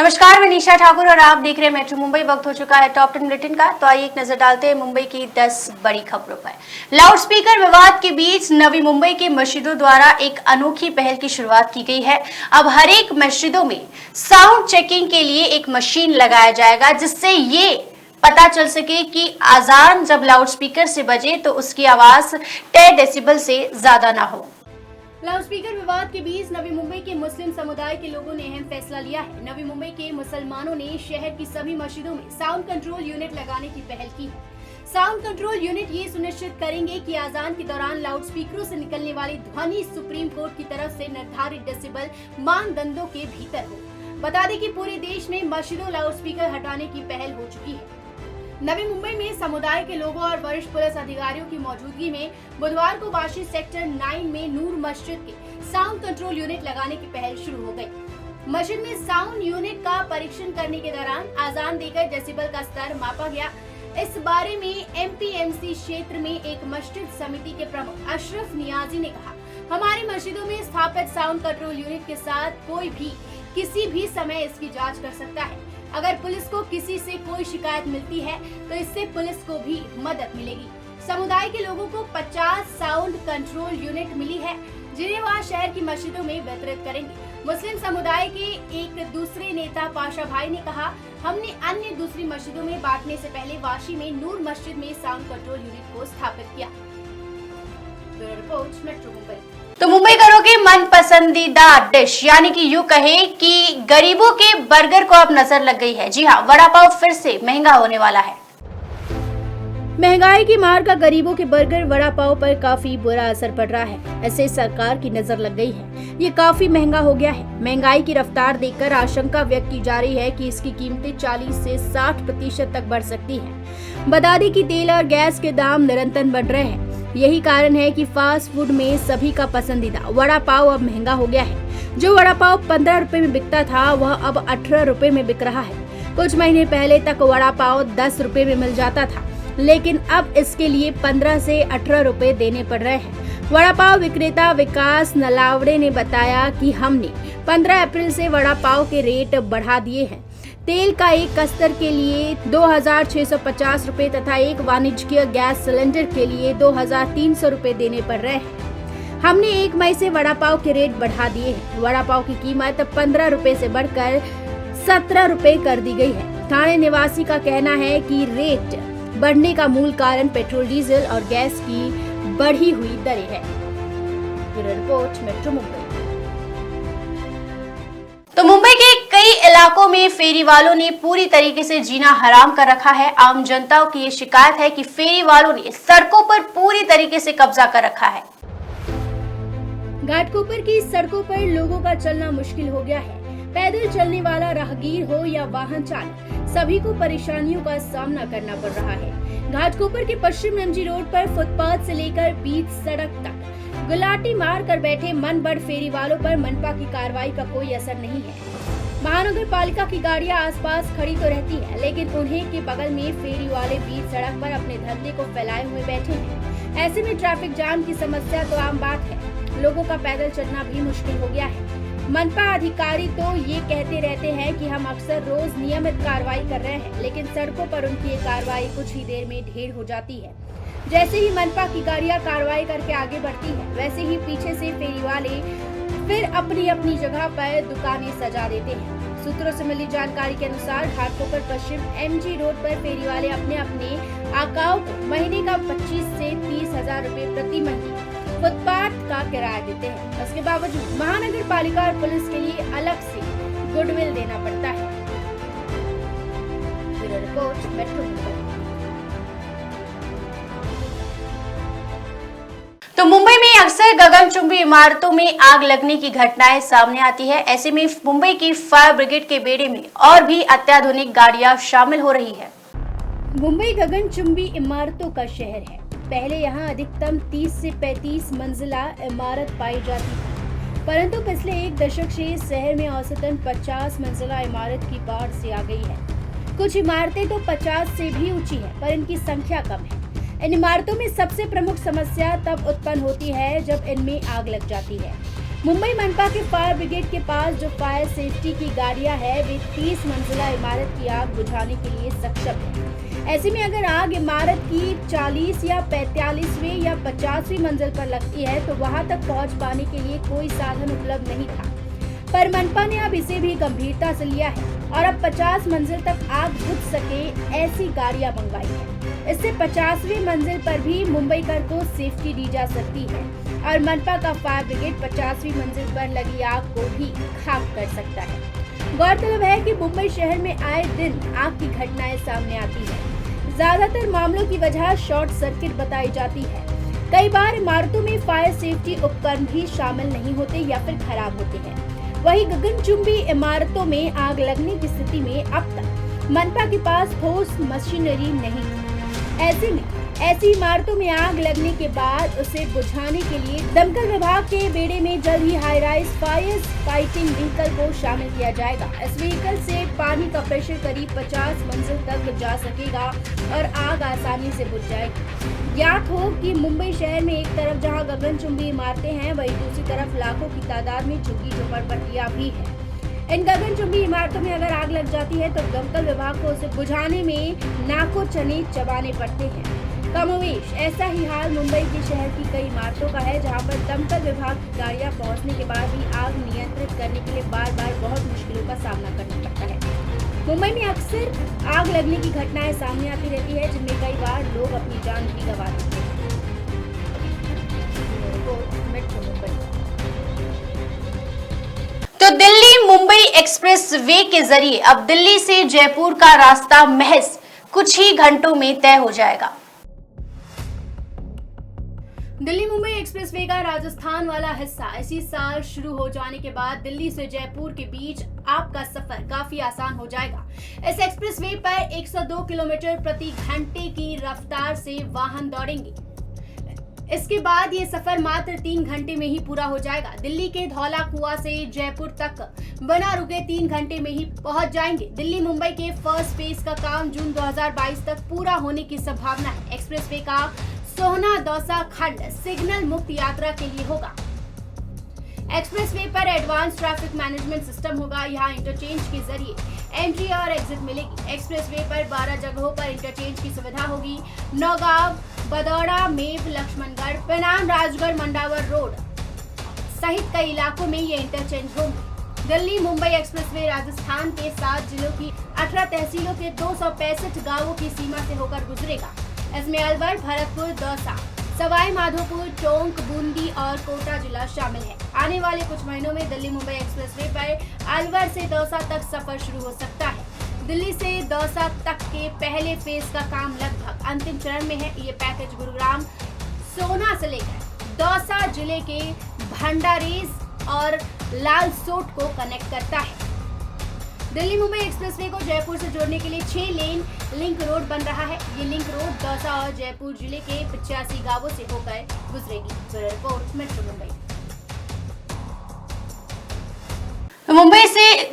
नमस्कार, मैं निशा ठाकुर और आप देख रहे हैं मेट्रो मुंबई। वक्त हो चुका है टॉप 10 बुलेटिन का। तो आइए एक नजर डालते हैं मुंबई की 10 बड़ी खबरों पर। लाउडस्पीकर विवाद के बीच नवी मुंबई के मस्जिदों द्वारा एक अनोखी पहल की शुरुआत की गई है। अब हर एक मस्जिदों में साउंड चेकिंग के लिए एक मशीन लगाया जाएगा, जिससे ये पता चल सके कि आजान जब लाउडस्पीकर से बजे तो उसकी आवाज 10 डेसिबल से ज्यादा ना हो। लाउडस्पीकर विवाद के बीच नवी मुंबई के मुस्लिम समुदाय के लोगों ने अहम फैसला लिया है। नवी मुंबई के मुसलमानों ने शहर की सभी मस्जिदों में साउंड कंट्रोल यूनिट लगाने की पहल की है। साउंड कंट्रोल यूनिट ये सुनिश्चित करेंगे कि आजान के दौरान लाउडस्पीकरों से निकलने वाली ध्वनि सुप्रीम कोर्ट की तरफ से निर्धारित डेसिबल मानदंडों के भीतर हो। बता दें कि पूरे देश में मस्जिदों लाउडस्पीकर हटाने की पहल हो चुकी है। नवी मुंबई में समुदाय के लोगों और वरिष्ठ पुलिस अधिकारियों की मौजूदगी में बुधवार को वाशी सेक्टर 9 में नूर मस्जिद के साउंड कंट्रोल यूनिट लगाने की पहल शुरू हो गई। मस्जिद में साउंड यूनिट का परीक्षण करने के दौरान आजान देकर डेसिबल का स्तर मापा गया। इस बारे में एमपीएमसी क्षेत्र में एक मस्जिद समिति के प्रमुख अशरफ नियाजी ने कहा, हमारी मस्जिदों में स्थापित साउंड कंट्रोल यूनिट के साथ कोई भी किसी भी समय इसकी जांच कर सकता है। अगर पुलिस को किसी से कोई शिकायत मिलती है तो इससे पुलिस को भी मदद मिलेगी। समुदाय के लोगों को 50 साउंड कंट्रोल यूनिट मिली है, जिन्हें वह शहर की मस्जिदों में वितरित करेंगे। मुस्लिम समुदाय के एक दूसरे नेता पाशा भाई ने कहा, हमने अन्य दूसरी मस्जिदों में बांटने से पहले वाशी में नूर मस्जिद में साउंड कंट्रोल यूनिट को स्थापित किया। Bureau report, metro Mumbai. तो मुंबई करो की मन पसंदीदा डिश यानी कि यूं कहे कि गरीबों के बर्गर को अब नजर लग गई है। जी हाँ, वड़ा पाव फिर से महंगा होने वाला है। महंगाई की मार का गरीबों के बर्गर वड़ा पाव पर काफी बुरा असर पड़ रहा है। ऐसे सरकार की नजर लग गई है, ये काफी महंगा हो गया है। महंगाई की रफ्तार देखकर आशंका व्यक्त की जा रही है कि इसकी कीमतें 40 से 60% तक बढ़ सकती है। बता दें कि तेल और गैस के दाम निरंतर बढ़ रहे हैं। यही कारण है कि फास्ट फूड में सभी का पसंदीदा वड़ा पाव अब महंगा हो गया है। जो वड़ा पाव 15 रुपए में बिकता था, वह अब 18 रुपए में बिक रहा है। कुछ महीने पहले तक वड़ा पाव 10 रुपए में मिल जाता था, लेकिन अब इसके लिए 15 से 18 रुपए देने पड़ रहे हैं। वड़ा पाव विक्रेता विकास नलावड़े ने बताया कि हमने 15 अप्रैल से वड़ा पाव के रेट बढ़ा दिए हैं। तेल का एक कस्तर के लिए 2650 रुपए तथा एक वाणिज्यिक गैस सिलेंडर के लिए 2300 रुपए देने पड़ रहे हैं। हमने 1 मई से वड़ा पाव के रेट बढ़ा दिए हैं। वड़ा पाव की कीमत 15 रुपए से बढ़कर 17 रुपए कर दी गई है। थाने निवासी का कहना है कि रेट बढ़ने का मूल कारण पेट्रोल, डीजल और गैस की बढ़ी हुई दरें है। Report, metro Mumbai. तो मुंबई के कई इलाकों में फेरी वालों ने पूरी तरीके से जीना हराम कर रखा है। आम जनता की ये शिकायत है कि फेरी वालों ने सड़कों पर पूरी तरीके से कब्जा कर रखा है। घाटकोपर की सड़कों पर लोगों का चलना मुश्किल हो गया है। पैदल चलने वाला राहगीर हो या वाहन चालक, सभी को परेशानियों का सामना करना पड़ रहा है। घाटकोपर के पश्चिम एमजी रोड पर फुटपाथ से लेकर बीच सड़क तक गुलाटी मार कर बैठे मन बढ़ फेरी वालों पर मनपा की कार्रवाई का कोई असर नहीं है। महानगर पालिका की गाड़ियां आसपास खड़ी तो रहती है, लेकिन उन्हें के बगल में फेरी वाले बीच सड़क पर अपने धंधे को फैलाए हुए बैठे हैं। ऐसे में ट्रैफिक जाम की समस्या तो आम बात है। लोगों का पैदल चलना भी मुश्किल हो गया है। मनपा अधिकारी तो ये कहते रहते हैं कि हम अक्सर रोज नियमित कार्रवाई कर रहे हैं, लेकिन सड़कों पर उनकी ये कार्रवाई कुछ ही देर में ढेर हो जाती है। जैसे ही मनपा की गाड़ियां कार्रवाई करके आगे बढ़ती है, वैसे ही पीछे से फेरी वाले फिर अपनी अपनी जगह पर दुकानें सजा देते हैं। सूत्रों से मिली जानकारी के अनुसार घाटकोपर पश्चिम एमजी रोड पर फेरी वाले अपने अपने आकाओं को महीने का 25 से 30 हजार रुपए प्रति महीने फुटपाथ का किराया देते हैं। उसके बावजूद महानगर पालिका और पुलिस के लिए अलग से गुडविल देना पड़ता है। Bureau report, metro Mumbai. तो मुंबई में अक्सर गगनचुंबी इमारतों में आग लगने की घटनाएं सामने आती है। ऐसे में मुंबई की फायर ब्रिगेड के बेड़े में और भी अत्याधुनिक गाड़ियां शामिल हो रही है। मुंबई गगनचुंबी इमारतों का शहर है। पहले यहाँ अधिकतम 30 से 35 मंजिला इमारत पाई जाती थी, परंतु पिछले एक दशक से शहर में औसतन 50 मंजिला इमारत की बाढ़ से आ गई है। कुछ इमारतें तो 50 से भी ऊंची है, पर इनकी संख्या कम है। इन इमारतों में सबसे प्रमुख समस्या तब उत्पन्न होती है जब इनमें आग लग जाती है। मुंबई मनपा के फायर ब्रिगेड के पास जो फायर सेफ्टी की गाड़ियां हैं वे 30 मंजिला इमारत की आग बुझाने के लिए सक्षम है। ऐसे में अगर आग इमारत की 40 या 45वीं या 50वीं मंजिल पर लगती है तो वहां तक पहुंच पाने के लिए कोई साधन उपलब्ध नहीं था, पर मनपा ने अब इसे भी गंभीरता से लिया है और अब 50 मंजिल तक आग बुझ सके ऐसी गाड़ियां मंगवाई है। इससे 50वीं मंजिल पर भी मुंबईकर को सेफ्टी दी जा सकती है और मनपा का फायर ब्रिगेड 50वीं मंजिल पर लगी आग को भी खाक कर सकता है। गौरतलब है कि मुंबई शहर में आए दिन आग की घटनाएं सामने आती है। ज्यादातर मामलों की वजह शॉर्ट सर्किट बताई जाती है। कई बार इमारतों में फायर सेफ्टी उपकरण भी शामिल नहीं होते या फिर खराब होते हैं। वहीं गगनचुंबी इमारतों में आग लगने की स्थिति में अब तक मनपा के पास ठोस मशीनरी नहीं है। ऐसे में ऐसी इमारतों में आग लगने के बाद उसे बुझाने के लिए दमकल विभाग के बेड़े में जल्द ही high rise fire fighting vehicle को शामिल किया जाएगा। इस व्हीकल से पानी का प्रेशर करीब 50 मंजिल तक जा सकेगा और आग आसानी से बुझ जाएगी। ज्ञात हो कि मुंबई शहर में एक तरफ जहां गगनचुंबी इमारतें हैं, वहीं दूसरी तरफ लाखों की तादाद में झुग्गी झोपड़पट्टियां भी हैं। इन गगनचुंबी इमारतों में अगर आग लग जाती है तो दमकल विभाग को उसे बुझाने में नाको चने चबाने पड़ते हैं। कमोवेश ऐसा ही हाल मुंबई के शहर की कई इमारतों का है, जहां पर दमकल विभाग की गाड़ियां पहुंचने के बाद भी आग नियंत्रित करने के लिए बार बार बहुत मुश्किलों का सामना करना पड़ता है। मुंबई में अक्सर आग लगने की घटनाएं सामने आती रहती है, जिनमें कई बार लोग अपनी जान भी गंवा देते हैं। तो दिल्ली मुंबई एक्सप्रेस वे के जरिए अब दिल्ली से जयपुर का रास्ता महज कुछ ही घंटों में तय हो जाएगा। दिल्ली मुंबई एक्सप्रेस वे का राजस्थान वाला हिस्सा इसी साल शुरू हो जाने के बाद दिल्ली से जयपुर के बीच आपका सफर काफी आसान हो जाएगा। इस एक्सप्रेस वे पर 102 किलोमीटर प्रति घंटे की रफ्तार से वाहन दौड़ेंगे। इसके बाद ये सफर मात्र 3 घंटे में ही पूरा हो जाएगा। दिल्ली के धौला कुआं से जयपुर तक बिना रुके 3 घंटे में ही पहुंच जाएंगे। दिल्ली मुंबई के फर्स्ट फेज का काम जून 2022 तक पूरा होने की संभावना है। एक्सप्रेस वे का सोहना दौसा खंड सिग्नल मुक्त यात्रा के लिए होगा। एक्सप्रेस वे पर एडवांस ट्रैफिक मैनेजमेंट सिस्टम होगा। यहाँ इंटरचेंज के जरिए एंट्री और एग्जिट मिलेगी। एक्सप्रेस वे पर 12 जगहों पर इंटरचेंज की सुविधा होगी। नौगांव, बदौड़ा, मेव, लक्ष्मणगढ़, पेनाम, राजगढ़, मंडावर रोड सहित कई इलाकों में ये इंटरचेंज होंगे। दिल्ली मुंबई एक्सप्रेस वे राजस्थान के 7 जिलों की 18 तहसीलों के 265 गांवों की सीमा से होकर गुजरेगा। इसमें अलवर, भरतपुर, दौसा, सवाई माधोपुर, टोंक, बूंदी और कोटा जिला शामिल है। आने वाले कुछ महीनों में दिल्ली मुंबई एक्सप्रेस वे पर अलवर से दौसा तक सफर शुरू हो सकता है। दिल्ली से दौसा तक के पहले फेज का काम लगभग अंतिम चरण में है। ये पैकेज गुरुग्राम, सोना से लेकर दौसा जिले के भंडारेज और लालसोट को कनेक्ट करता है। दिल्ली मुंबई एक्सप्रेसवे को जयपुर से जोड़ने के लिए 6 लेन लिंक रोड बन रहा है। ये लिंक रोड दौसा और जयपुर जिले के 85 गांवों से होकर गुजरेगी। Bureau report, metro Mumbai.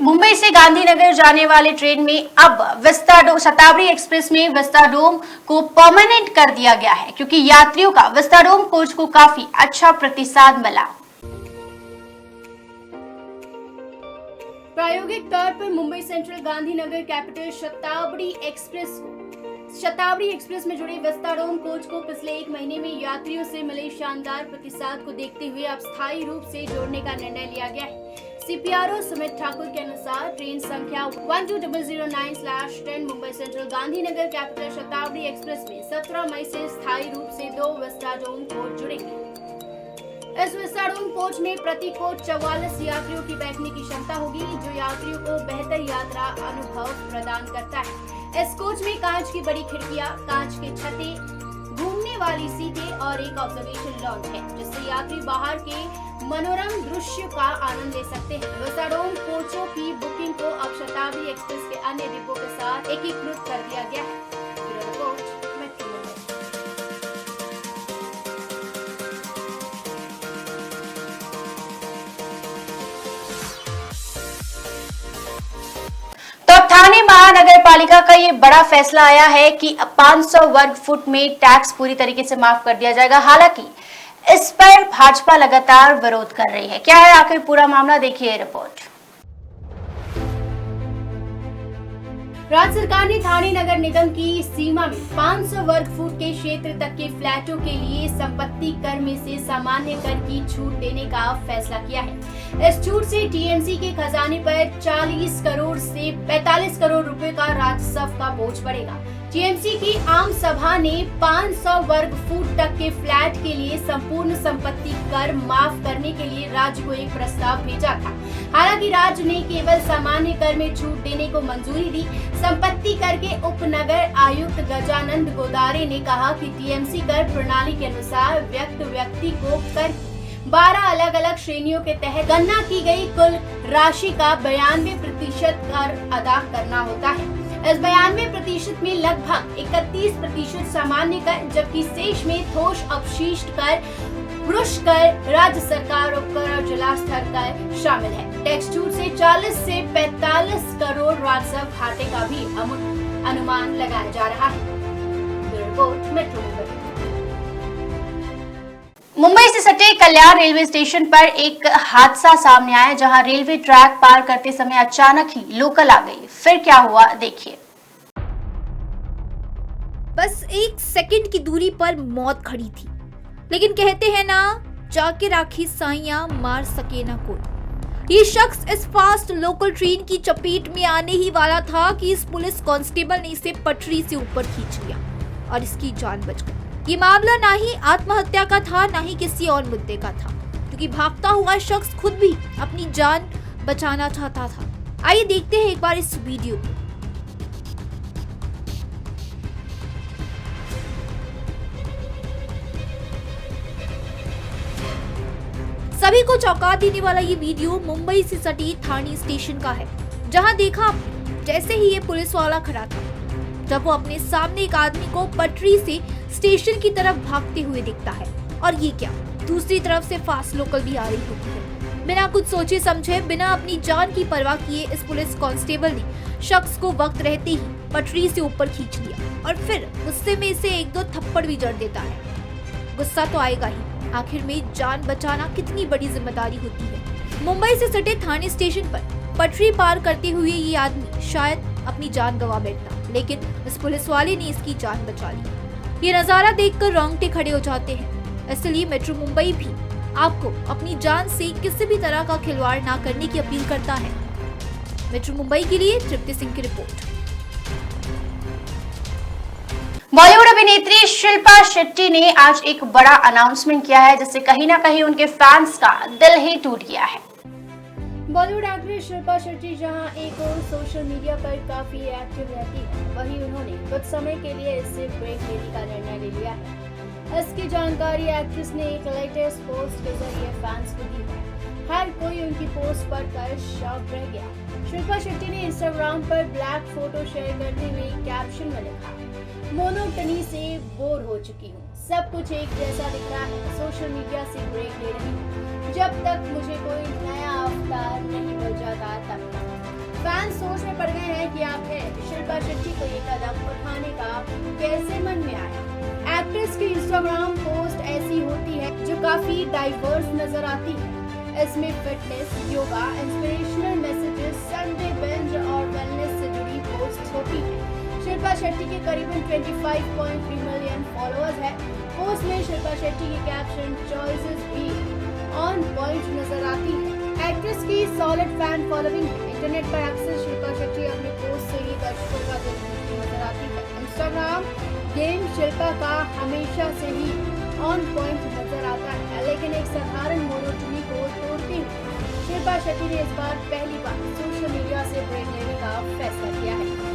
Mumbai से गांधीनगर जाने वाले ट्रेन में अब शताब्दी एक्सप्रेस में विस्टाडोम को परमानेंट कर दिया गया है, क्योंकि यात्रियों का विस्टाडोम कोच को काफी अच्छा प्रतिसाद मिला। प्रायोगिक तौर पर मुंबई सेंट्रल गांधीनगर कैपिटल शताब्दी एक्सप्रेस में जुड़े विस्टाडोम कोच को पिछले 1 महीने में यात्रियों से मिले शानदार प्रतिसाद को देखते हुए अब स्थायी रूप से जोड़ने का निर्णय लिया गया है। सीपीआरओ सुमित ठाकुर के अनुसार ट्रेन संख्या 12009/10 मुंबई सेंट्रल गांधीनगर कैपिटल शताब्दी एक्सप्रेस में 17 मई से स्थायी रूप से 2 विस्टाडोम कोच जुड़ेंगे। इस विस्टाडोम कोच में प्रति कोच 44 यात्रियों की बैठने की क्षमता होगी, जो यात्रियों को बेहतर यात्रा अनुभव प्रदान करता है। इस कोच में कांच की बड़ी खिड़कियां, कांच के छतें, घूमने वाली सीटें और एक ऑब्जर्वेशन लॉन्च है, जिससे यात्री बाहर के मनोरम दृश्य का आनंद ले सकते हैं। विस्टाडोम कोचों की बुकिंग को अब शताब्दी एक्सप्रेस के अन्य डिब्बों के साथ एकीकृत कर दिया गया है। Bureau report, metro Mumbai. तो ठाणे महानगर पालिका का ये बड़ा फैसला आया है कि 500 वर्ग फुट में टैक्स पूरी तरीके से माफ कर दिया जाएगा। हालांकि इस पर भाजपा लगातार विरोध कर रही है। क्या है आखिर पूरा मामला, देखिए रिपोर्ट। राज्य सरकार ने ठाणे नगर निगम की सीमा में 500 वर्ग फुट के क्षेत्र तक के फ्लैटों के लिए संपत्ति कर में से सामान्य कर की छूट देने का फैसला किया है। इस छूट से टीएमसी के खजाने पर 40 करोड़ से 45 करोड़ रुपए का राजस्व का बोझ पड़ेगा। टीएमसी की आम सभा ने 500 वर्ग फुट तक के फ्लैट के लिए संपूर्ण संपत्ति कर माफ करने के लिए राज्य को एक प्रस्ताव भेजा था। हालांकि राज्य ने केवल सामान्य कर में छूट देने को मंजूरी दी। संपत्ति कर के उप नगर आयुक्त गजानंद गोदारे ने कहा कि टीएमसी कर प्रणाली के अनुसार व्यक्ति को कर 12 अलग अलग श्रेणियों के तहत गणना की गई कुल राशि का 92% कर अदा करना होता है। इस 92% में लगभग 31% सामान्य कर, जबकि शेष में ठोस अपशिष्ट कर, पुरुष कर, राज्य सरकार उपकर और जिला स्तर कर शामिल है। टैक्स छूट से 40 से 45 करोड़ राजस्व घाटे का भी अनुमान लगाया जा रहा है। रिपोर्ट मेट्रो मुंबई से सटे कल्याण रेलवे स्टेशन पर एक हादसा सामने आया, जहां रेलवे ट्रैक पार करते समय अचानक ही लोकल आ गई। फिर क्या हुआ, देखिए। बस 1 सेकंड की दूरी पर मौत खड़ी थी, लेकिन कहते हैं ना, जाके राखी साइयां मार सके ना कोई। ये शख्स इस फास्ट लोकल ट्रेन की चपेट में आने ही वाला था कि इस पुलिस कांस्टेबल ने इसे पटरी से ऊपर खींच लिया और इसकी जान बच गई। ये मामला ना ही आत्महत्या का था, ना ही किसी और मुद्दे का था, क्योंकि भागता हुआ शख्स खुद भी अपनी जान बचाना चाहता था। आइए देखते हैं एक बार इस वीडियो को। सभी को चौंका देने वाला ये वीडियो मुंबई से सटी ठाणे स्टेशन का है, जहां देखा आपने जैसे ही ये पुलिस वाला खड़ा था, जब वो अपने सामने एक आदमी को पटरी से स्टेशन की तरफ भागते हुए दिखता है। और ये क्या, दूसरी तरफ से फास्ट लोकल भी आ रही होती है। बिना कुछ सोचे समझे, बिना अपनी जान की परवाह किए इस पुलिस कांस्टेबल ने शख्स को वक्त रहते ही पटरी से ऊपर खींच लिया और फिर गुस्से में इसे 1-2 थप्पड़ भी जड़ देता है। गुस्सा तो आएगा ही, आखिर में जान बचाना कितनी बड़ी जिम्मेदारी होती है। मुंबई से सटे ठाणे स्टेशन पर पटरी पार करते हुए ये आदमी शायद अपनी जान गंवा बैठता, लेकिन इस पुलिस वाले ने इसकी जान बचा ली। ये नजारा देखकर रोंगटे खड़े हो जाते हैं। इसलिए मेट्रो मुंबई भी आपको अपनी जान से किसी भी तरह का खिलवाड़ ना करने की अपील करता है। मेट्रो मुंबई के लिए तृप्ति सिंह की रिपोर्ट। बॉलीवुड अभिनेत्री शिल्पा शेट्टी ने आज एक बड़ा अनाउंसमेंट किया है, जिससे कहीं ना कहीं उनके फैंस का दिल ही टूट गया है। बॉलीवुड एक्ट्रेस शिल्पा शेट्टी जहां एक और सोशल मीडिया पर काफी एक्टिव रहती है, वहीं उन्होंने कुछ समय के लिए इससे ब्रेक लेने का निर्णय ले लिया है। इसकी जानकारी एक्ट्रेस ने एक लेटेस्ट पोस्ट के जरिए फैंस को दी है। हर कोई उनकी पोस्ट पढ़कर शॉक रह गया। शिल्पा शेट्टी ने इंस्टाग्राम पर ब्लैक फोटो शेयर करते हुए कैप्शन में लिखा, मोनोटनी से बोर हो चुकी हूँ, सब कुछ एक जैसा दिख रहा है, सोशल मीडिया से ब्रेक ले रही हूँ, जब तक मुझे कोई नया अवतार नहीं मिल जाता तब तक। फैंस सोच में पड़ गए हैं कि आखिर शिल्पा शेट्टी को ये कदम उठाने का कैसे मन में आया। एक्ट्रेस की इंस्टाग्राम पोस्ट ऐसी होती है जो काफी डाइवर्स नजर आती है। इसमें fitness, yoga, inspirational messages, Sunday binge और वेलनेस से जुड़ी पोस्ट होती है। शिल्पा शेट्टी के करीबन 25.3 मिलियन फॉलोअर्स है। पोस्ट में शिल्पा शेट्टी की कैप्शन चॉइसेस भी ऑन पॉइंट नजर आती है। एक्ट्रेस की सॉलिड फैन फॉलोइंग है। इंटरनेट पर अक्सर शिल्पा शेट्टी अपने पोस्ट से ही दर्शकों का दिल जीतती नजर आती है। इंस्टाग्राम गेम शिल्पा का हमेशा से ही ऑन पॉइंट नजर आता है, लेकिन एक साधारण मोनोटनी को तोड़ते हुए शिल्पा शेट्टी ने इस बार पहली बार सोशल मीडिया से ब्रेक लेने का फैसला किया है।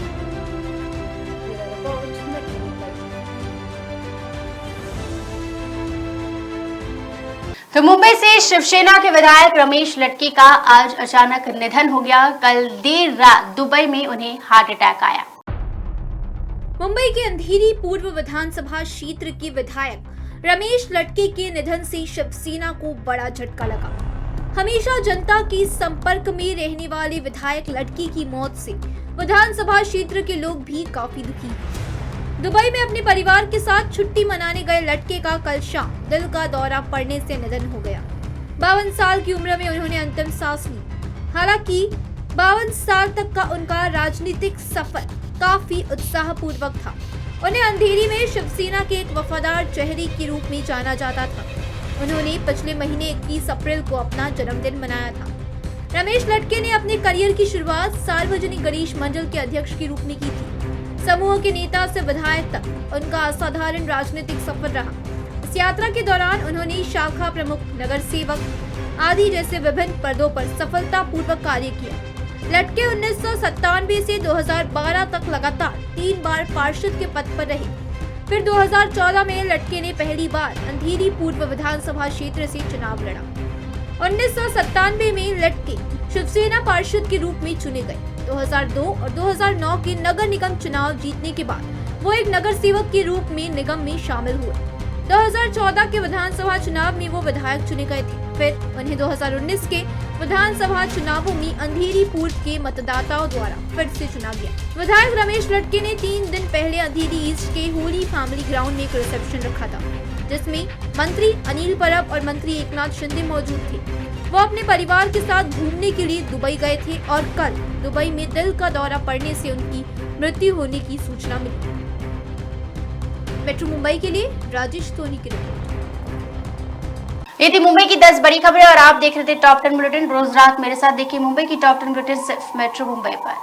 तो मुंबई से शिवसेना के विधायक रमेश लटके का आज अचानक निधन हो गया। कल देर रात दुबई में उन्हें हार्ट अटैक आया। मुंबई के अंधेरी पूर्व विधानसभा क्षेत्र के विधायक रमेश लटके के निधन से शिवसेना को बड़ा झटका लगा। हमेशा जनता के संपर्क में रहने वाले विधायक लटके की मौत से विधानसभा क्षेत्र के लोग भी काफी दुखी हैं। दुबई में अपने परिवार के साथ छुट्टी मनाने गए लड़के का कल शाम दिल का दौरा पड़ने से निधन हो गया। 52 साल की उम्र में उन्होंने अंतिम सांस ली। हालांकि 52 साल तक का उनका राजनीतिक सफर काफी उत्साहपूर्वक था। उन्हें अंधेरी में शिवसेना के एक वफादार चेहरे के रूप में जाना जाता था। उन्होंने पिछले महीने 21 अप्रैल को अपना जन्मदिन मनाया था। रमेश लटके ने अपने करियर की शुरुआत सार्वजनिक गणेश मंडल के अध्यक्ष के रूप में की थी। समूह के नेता से विधायक तक उनका असाधारण राजनीतिक सफर रहा। इस यात्रा के दौरान उन्होंने शाखा प्रमुख, नगर सेवक आदि जैसे विभिन्न पदों पर सफलतापूर्वक कार्य किया। लटके 1997 से 2012 तक लगातार 3 बार पार्षद के पद पर रहे। फिर 2014 में लटके ने पहली बार अंधेरी पूर्व विधानसभा क्षेत्र से चुनाव लड़ा। 1997 में लटके शिवसेना पार्षद के रूप में चुने गए। 2002 और 2009 के नगर निगम चुनाव जीतने के बाद वो एक नगर सेवक के रूप में निगम में शामिल हुए। 2014 के विधानसभा चुनाव में वो विधायक चुने गए थे। फिर उन्हें 2019 के विधानसभा चुनावों में अंधेरी पूर्व के मतदाताओं द्वारा फिर से चुना गया। विधायक रमेश लटके ने 3 दिन पहले अंधेरी ईस्ट के होली फैमिली ग्राउंड में एक रिसेप्शन रखा था, जिसमें मंत्री अनिल परब और मंत्री एकनाथ शिंदे मौजूद थे। वो अपने परिवार के साथ घूमने के लिए दुबई गए थे और कल दुबई में दिल का दौरा पड़ने से उनकी मृत्यु होने की सूचना मिली। मेट्रो मुंबई के लिए राजेश सोनी की रिपोर्ट। ये थी मुंबई की 10 बड़ी खबरें और आप देख रहे थे टॉप 10 बुलेटिन। रोज रात मेरे साथ देखिए मुंबई की टॉप 10 बुलेटिन सिर्फ मेट्रो मुंबई पर।